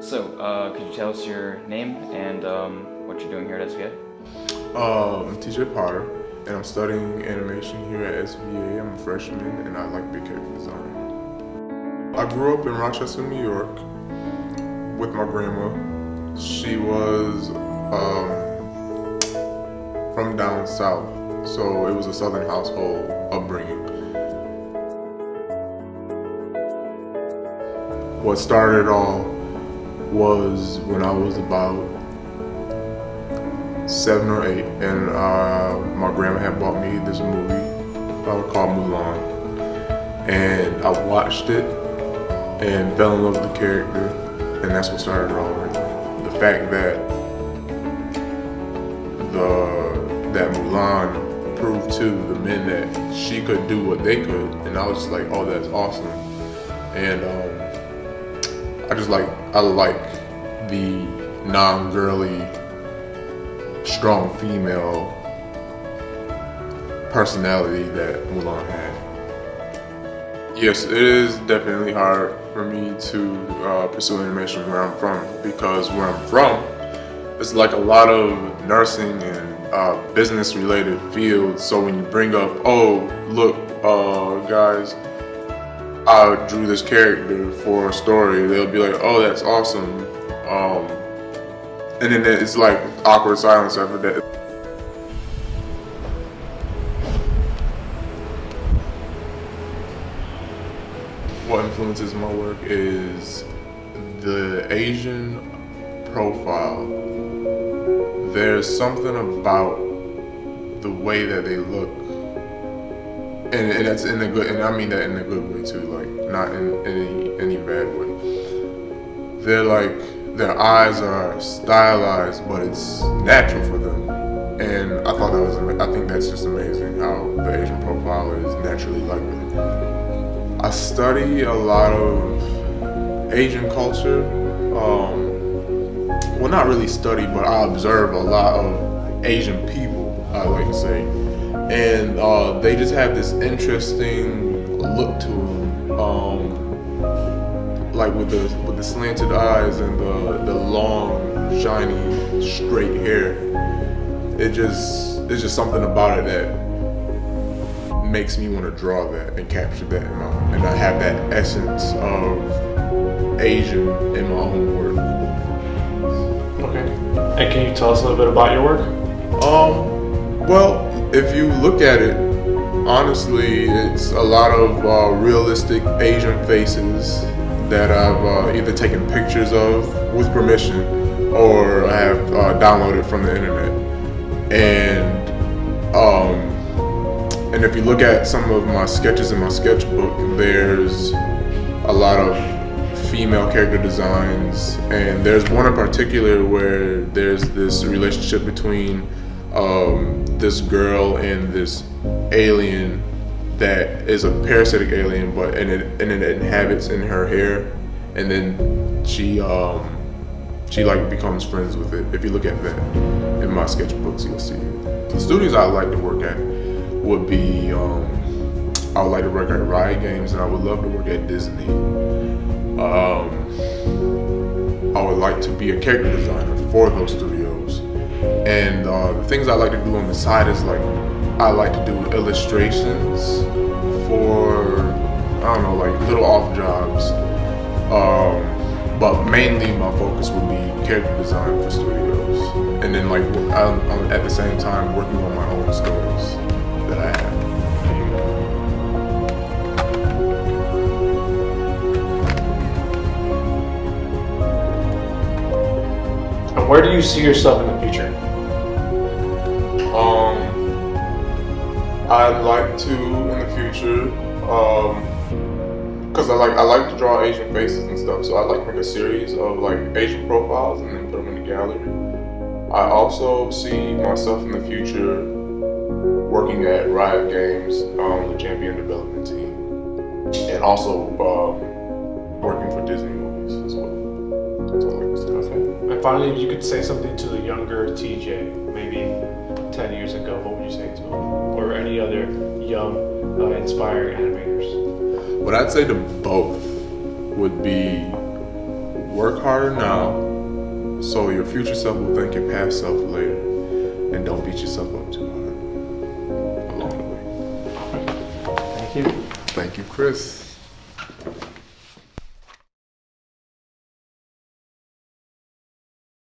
Could you tell us your name and what you're doing here at SVA? I'm TJ Potter, and I'm studying animation here at SVA. I'm a freshman, and I like big character design. I grew up in Rochester, New York, with my grandma. She was from down south, so it was a southern household upbringing. What started it all was when I was about 7 or 8, and my grandma had bought me this movie called Mulan, and I watched it and fell in love with the character, and that's what started it all. Really. The fact that that Mulan proved to the men that she could do what they could, and I was just like, oh, that's awesome. And I like the non-girly, strong female personality that Mulan had. Yes, it is definitely hard for me to pursue animation where I'm from, because where I'm from, it's like a lot of nursing and business related fields. So when you bring up, oh, look, guys, I drew this character for a story, they'll be like, oh, that's awesome. And then it's like awkward silence after that. What influences my work is the Asian profile. There's something about the way that they look, and that's in a good, and I mean that in a good way too, like not in any bad way. They're like, their eyes are stylized, but it's natural for them, and I think that's just amazing how the Asian profile is naturally like that. I study a lot of Asian culture. Well, not really study, but I observe a lot of Asian people, I like to say, and they just have this interesting look to them, like with the slanted eyes and the long, shiny, straight hair. It's just something about it that makes me want to draw that and capture that and I have that essence of Asian in my own work. Okay. And can you tell us a little bit about your work? Well, if you look at it, honestly, it's a lot of realistic Asian faces that I've either taken pictures of with permission or I have downloaded from the internet. And if you look at some of my sketches in my sketchbook, there's a lot of female character designs, and there's one in particular where there's this relationship between this girl and this alien that is a parasitic alien, and it inhabits in her hair, and then she like becomes friends with it. If you look at that in my sketchbooks, you'll see it. The studios I like to work at would be I would like to work at Riot Games, and I would love to work at Disney. I would like to be a character designer for those studios. And the things I like to do on the side is like, I like to do illustrations for, I don't know, like little off jobs. But mainly my focus would be character design for studios. And then like, I'm at the same time working on my own stories that I have. And where do you see yourself in the future? I'd like to in the future, because I like to draw Asian faces and stuff, so I'd like to make a series of like Asian profiles and then put them in the gallery. I also see myself in the future working at Riot Games, the champion development team, and also working for Disney movies as well. That's all I like to say. Okay. And finally, if you could say something to the younger TJ, maybe 10 years ago, what would you say to him? Or any other young, inspiring animators? What I'd say to both would be, Work harder now so your future self will thank your past self later. And don't beat yourself up too hard along the way. Thank you. Thank you, Chris.